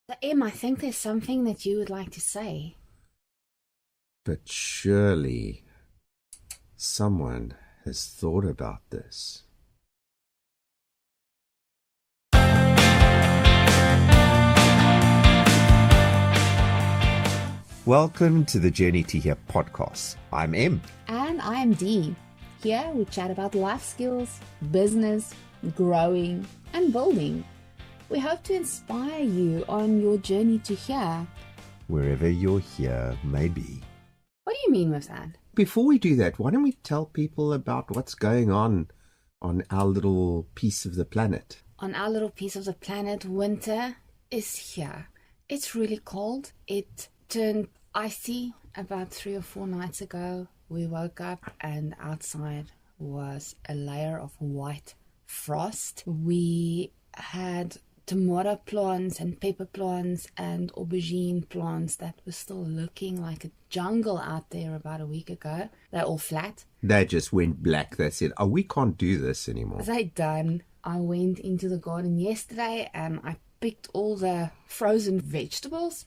So, Em, I think there's something that you would like to say. But surely someone has thought about this. Welcome to the Journey to Here podcast. I'm M. And I'm Dee. Here we chat about life skills, business, growing, and building. We hope to inspire you on your journey to here. Wherever your here may be. What do you mean with that? Before we do that, why don't we tell people about what's going on our little piece of the planet? On our little piece of the planet, winter is here. It's really cold. It turned icy about 3 or 4 nights ago. We woke up and outside was a layer of white frost. We had tomato plants and pepper plants and aubergine plants that were still looking like a jungle out there about a week ago. They're all flat. They just went black. They said, we can't do this anymore. They're done. I went into the garden yesterday and I picked all the frozen vegetables.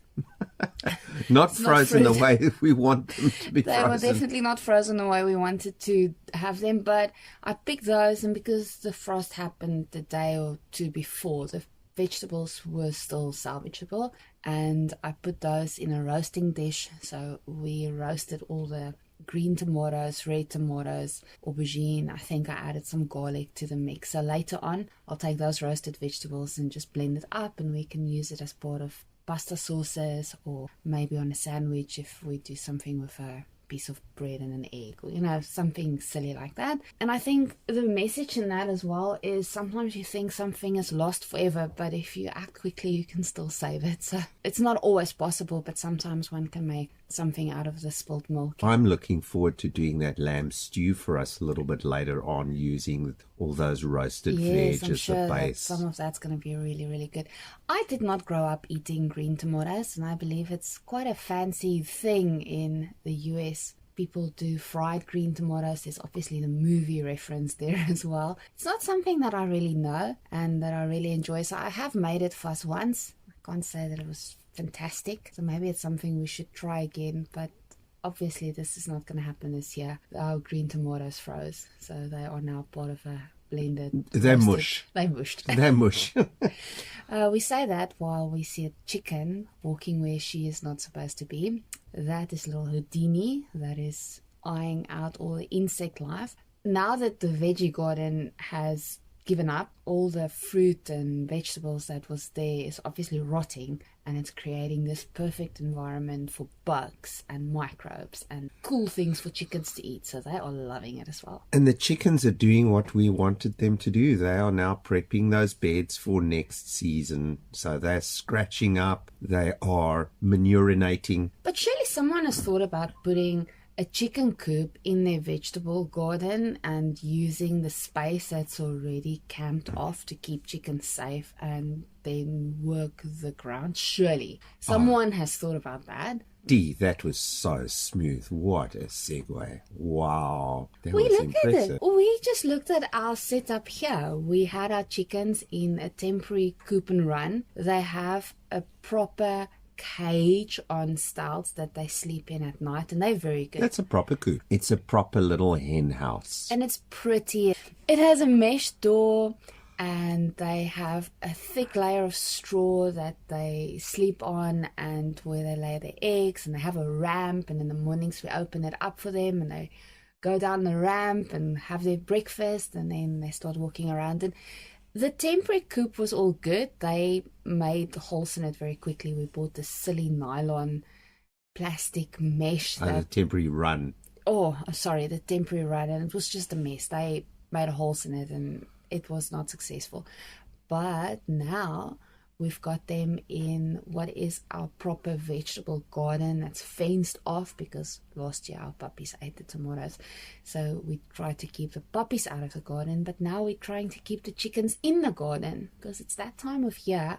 Not frozen the way we want them to be They frozen. were definitely not frozen the way we wanted to have them, but I picked those, and because the frost happened the day or two before, the vegetables were still salvageable, and I put those in a roasting dish. So we roasted all the green tomatoes, red tomatoes, aubergine. I think I added some garlic to the mix. So later on, I'll take those roasted vegetables and just blend it up, and we can use it as part of pasta sauces, or maybe on a sandwich if we do something with a piece of bread and an egg, or something silly like that. And I think the message in that as well is sometimes you think something is lost forever, but if you act quickly you can still save it. So it's not always possible, but sometimes one can make something out of the spilled milk. I'm looking forward to doing that lamb stew for us a little bit later on, using all those roasted veg I'm as sure the that base. some of that's going to be really, really good. I did not grow up eating green tomatoes, and I believe it's quite a fancy thing in the US. People do fried green tomatoes. There's obviously the movie reference there as well. It's not something that I really know and that I really enjoy. So I have made it for us once. I can't say that it was fantastic. So maybe it's something we should try again. But obviously this is not going to happen this year. Our green tomatoes froze. So they are now part of a blended. They're roasted. mush. They mushed. They're mush. We say that while we see a chicken walking where she is not supposed to be. That is little Houdini that is eyeing out all the insect life. Now that the veggie garden has given up, all the fruit and vegetables that was there is obviously rotting, and it's creating this perfect environment for bugs and microbes and cool things for chickens to eat. So they are loving it as well. And the chickens are doing what we wanted them to do. They are now prepping those beds for next season. So they're scratching up, they are manurinating. But surely someone has thought about putting a chicken coop in their vegetable garden and using the space that's already camped off to keep chickens safe and then work the ground. Surely someone has thought about that. Dee, that was so smooth. What a segue. Wow. That We was look impressive. at it. We just looked at our setup here. We had our chickens in a temporary coop and run. They have a proper cage on stilts that they sleep in at night, and they're very good. That's a proper coop. It's a proper little hen house. And it's pretty. It has a mesh door, and they have a thick layer of straw that they sleep on and where they lay their eggs, and they have a ramp, and in the mornings we open it up for them and they go down the ramp and have their breakfast, and then they start walking around. And the temporary coop was all good. They made holes in it very quickly. We bought this silly nylon plastic mesh The temporary run. the temporary run, and it was just a mess. They made holes in it and it was not successful. But now we've got them in what is our proper vegetable garden that's fenced off, because last year our puppies ate the tomatoes. So we tried to keep the puppies out of the garden, but now we're trying to keep the chickens in the garden, because it's that time of year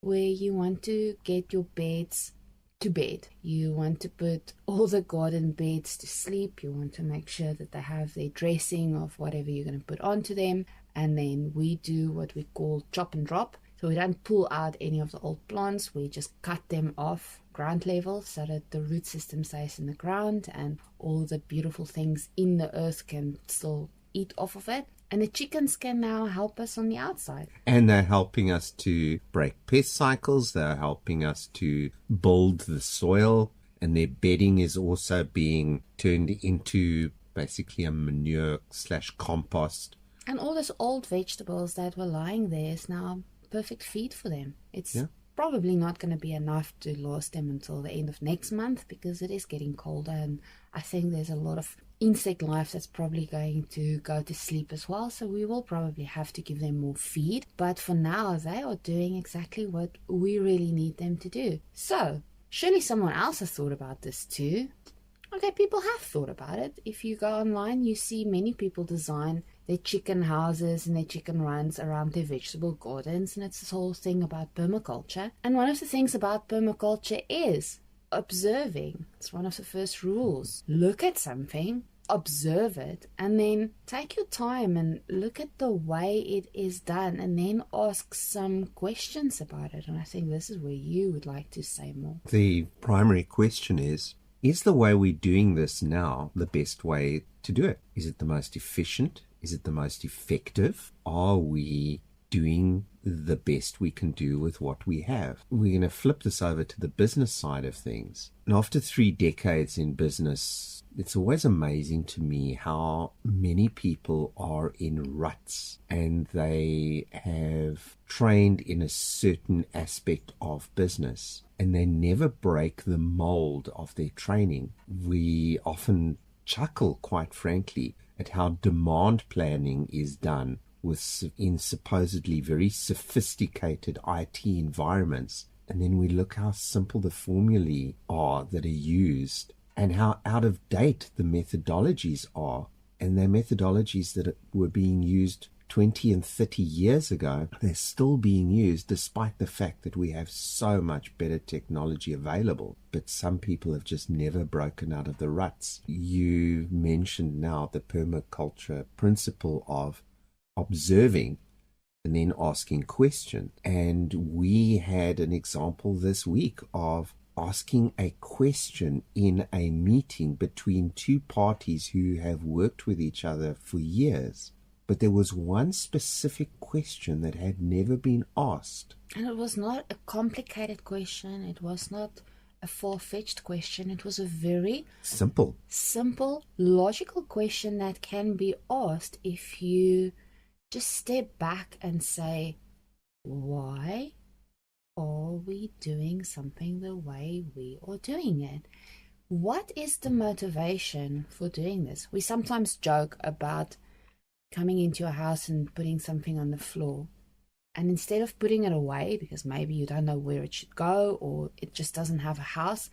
where you want to get your beds to bed. You want to put all the garden beds to sleep. You want to make sure that they have their dressing of whatever you're going to put onto them. And then we do what we call chop and drop. So we don't pull out any of the old plants, we just cut them off ground level so that the root system stays in the ground and all the beautiful things in the earth can still eat off of it. And the chickens can now help us on the outside. And they're helping us to break pest cycles. They're helping us to build the soil. And their bedding is also being turned into basically a manure/compost. And all those old vegetables that were lying there is now perfect feed for them. It's probably not going to be enough to last them until the end of next month because it is getting colder. And I think there's a lot of insect life that's probably going to go to sleep as well, so we will probably have to give them more feed, but for now they are doing exactly what we really need them to do. So surely someone else has thought about this too. Okay, people have thought about it. If you go online, you see many people design their chicken houses and their chicken runs around their vegetable gardens, and it's this whole thing about permaculture. And one of the things about permaculture is observing. It's one of the first rules. Look at something, observe it, and then take your time and look at the way it is done, and then ask some questions about it. And I think this is where you would like to say more. The primary question is the way we're doing this now the best way to do it? Is it the most efficient? Is it the most effective? Are we doing the best we can do with what we have? We're going to flip this over to the business side of things. And after 3 decades in business, it's always amazing to me how many people are in ruts and they have trained in a certain aspect of business and they never break the mold of their training. We often chuckle, quite frankly, at how demand planning is done in supposedly very sophisticated IT environments. And then we look how simple the formulae are that are used and how out of date the methodologies are. And they're methodologies that were being used 20 and 30 years ago. They're still being used despite the fact that we have so much better technology available. But some people have just never broken out of the ruts. You mentioned now the permaculture principle of observing and then asking questions. And we had an example this week of asking a question in a meeting between 2 parties who have worked with each other for years. But there was one specific question that had never been asked. And it was not a complicated question. It was not a far-fetched question. It was a very simple, logical question that can be asked if you just step back and say, why are we doing something the way we are doing it? What is the motivation for doing this? We sometimes joke about coming into a house and putting something on the floor, and instead of putting it away because maybe you don't know where it should go or it just doesn't have a house,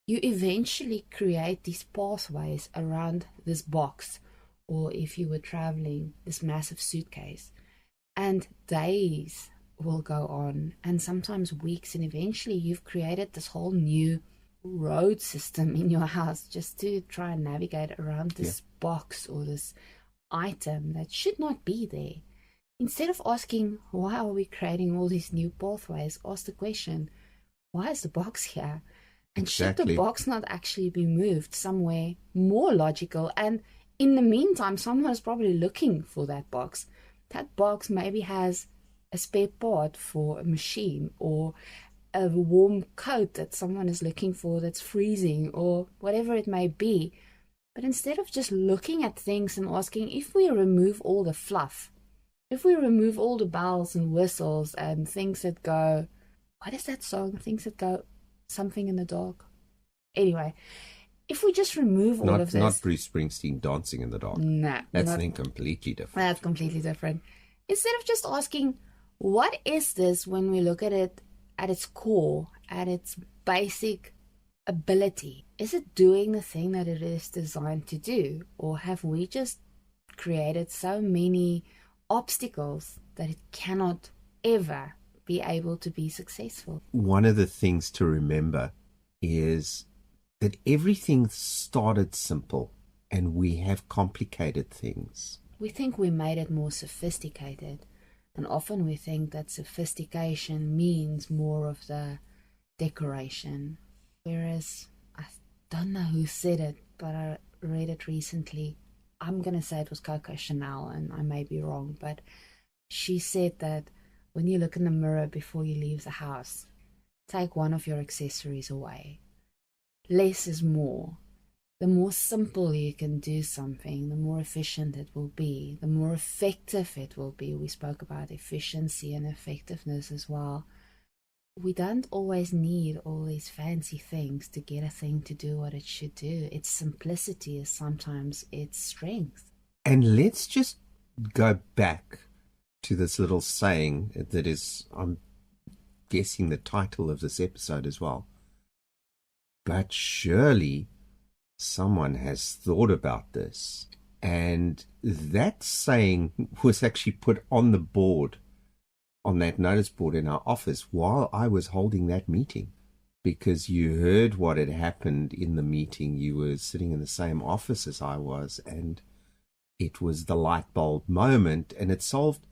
you eventually create these pathways around this box, or if you were traveling, this massive suitcase, and days will go on and sometimes weeks, and eventually you've created this whole new road system in your house just to try and navigate around this box or this item that should not be there. Instead of asking, why are we creating all these new pathways, ask the question, why is the box here? And should the box not actually be moved somewhere more logical? And in the meantime, someone is probably looking for that box. That box maybe has a spare part for a machine or a warm coat that someone is looking for that's freezing or whatever it may be. But instead of just looking at things and asking, if we remove all the fluff, if we remove all the bells and whistles and things that go, what is that song? Things that go, something in the dark. Anyway, if we just remove all of this. Not Bruce Springsteen Dancing in the Dark. No. That's something completely different. That's completely different. Instead of just asking, what is this when we look at it at its core, at its basic ability? Is it doing the thing that it is designed to do? Or have we just created so many obstacles that it cannot ever be able to be successful? One of the things to remember is that everything started simple and we have complicated things. We think we made it more sophisticated, And often we think that sophistication means more of the decoration. Whereas, I don't know who said it, but I read it recently. I'm going to say it was Coco Chanel, and I may be wrong, but she said that when you look in the mirror before you leave the house, take one of your accessories away. Less is more. The more simple you can do something, the more efficient it will be, the more effective it will be. We spoke about efficiency and effectiveness as well. We don't always need all these fancy things to get a thing to do what it should do. Its simplicity is sometimes its strength. And let's just go back to this little saying that is, I'm guessing, the title of this episode as well. But surely someone has thought about this. And that saying was actually put on the board, on that notice board in our office while I was holding that meeting. Because you heard what had happened in the meeting. You were sitting in the same office as I was, and it was the light bulb moment, and it solved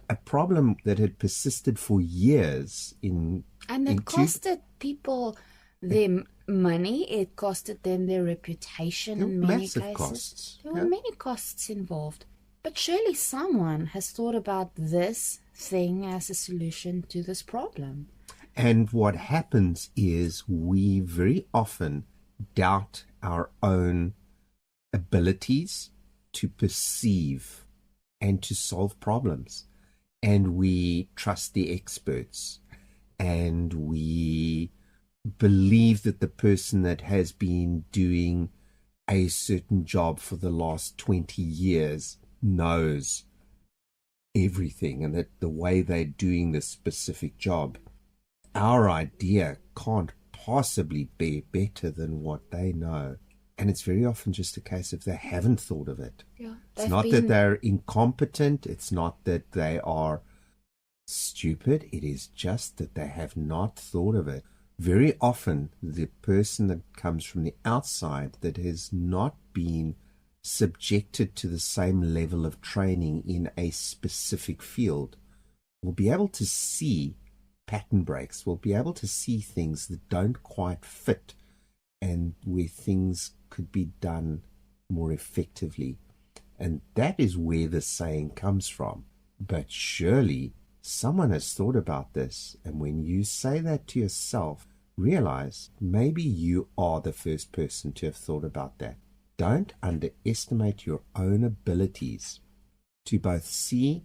a problem that had persisted for years and it costed people their money. It costed them their reputation in many massive cases. Costs. There were many costs involved. But surely someone has thought about this thing as a solution to this problem. And what happens is we very often doubt our own abilities to perceive and to solve problems. And we trust the experts. And we believe that the person that has been doing a certain job for the last 20 years knows everything, and that the way they're doing this specific job, our idea can't possibly be better than what they know. And it's very often just a case of they haven't thought of it. Yeah, it's not that they're incompetent. It's not that they are stupid. It is just that they have not thought of it. Very often, the person that comes from the outside that has not been subjected to the same level of training in a specific field will be able to see pattern breaks, will be able to see things that don't quite fit and where things could be done more effectively. And that is where the saying comes from. But surely someone has thought about this, and when you say that to yourself, realize maybe you are the first person to have thought about that. Don't underestimate your own abilities to both see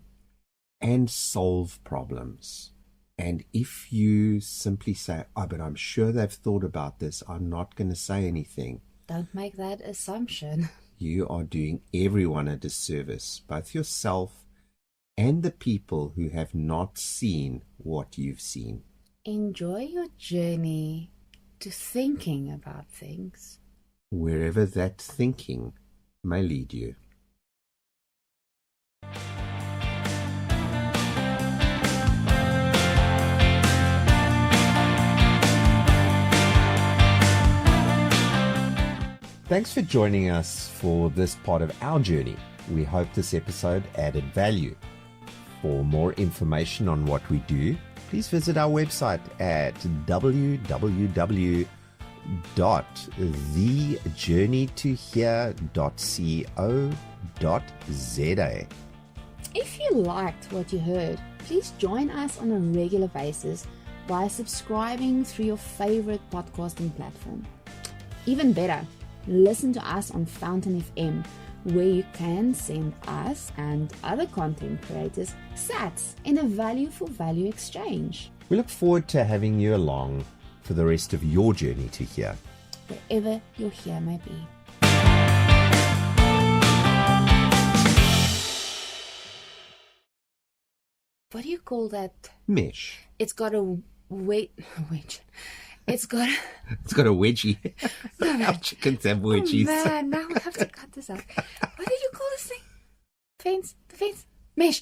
and solve problems. And if you simply say, oh, but I'm sure they've thought about this, I'm not going to say anything. Don't make that assumption. You are doing everyone a disservice, both yourself and the people who have not seen what you've seen. Enjoy your journey to thinking about things, wherever that thinking may lead you. Thanks for joining us for this part of our journey. We hope this episode added value. For more information on what we do, please visit our website at www.thejourneytohere.co.za. If you liked what you heard, please join us on a regular basis by subscribing through your favorite podcasting platform. Even better, listen to us on Fountain FM, where you can send us and other content creators sats in a value for value exchange. We look forward to having you along for the rest of your journey to here, wherever your here may be. What do you call that? Mesh. It's got a wedge. It's got a wedgie. Our chickens have wedgies. Oh man, now we have to cut this out. What did you call this thing? Fence? The fence? Mesh.